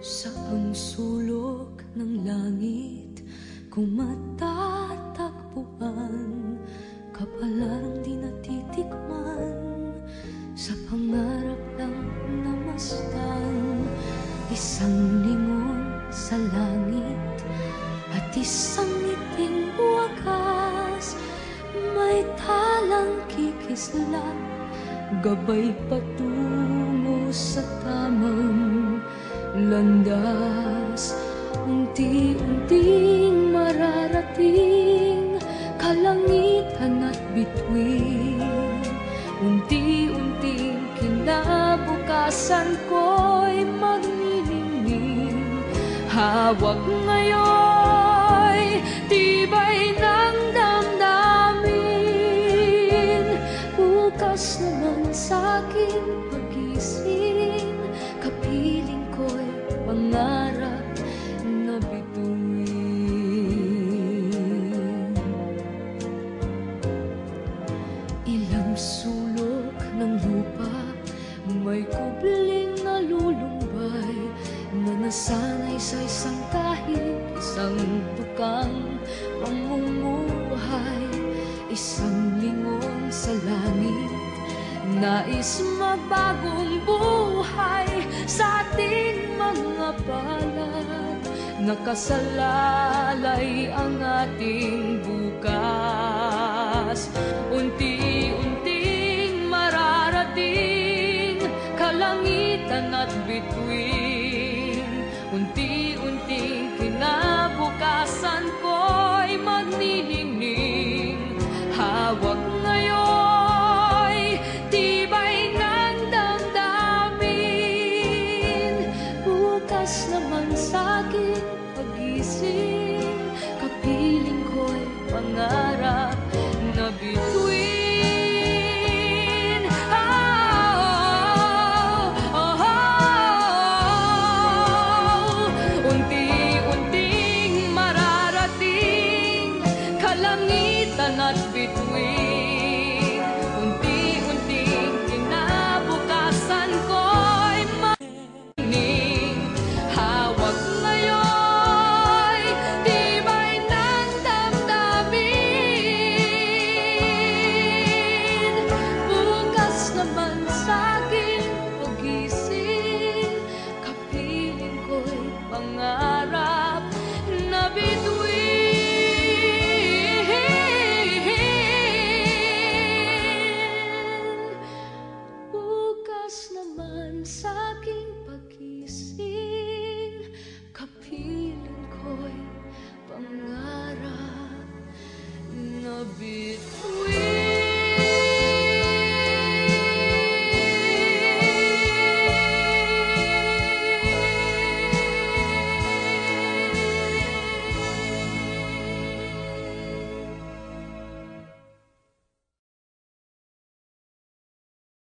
Saang sulok ng langit kung matatagpuan, kapalarang di natitikman, sa pangarap lang namastan. Isang lingon sa langit at isang ngiting wakas, may talang kikislat, gabay patungo sa tamang landas. Unti-unting mararating kalangitan at bituin, unti-unting kinabukasan ko'y magniningning. Hawak ngayon'y tibay ng damdamin, bukas naman sa'king pagising, kapiling ko'y pangarap na bituin. Ilang sulok ng lupa may kubling nalulumbay, na nasanay sa isang kahig, isang tukang pamumuhay. Isang lingon sa langit, nais magbagong buhay sa ating mga palad. Nakasalalay ang ating bukas, unti-unting mararating kalangitan at bituin, unti-unting kinabukasan ko'y magniningning. Hawak ngayon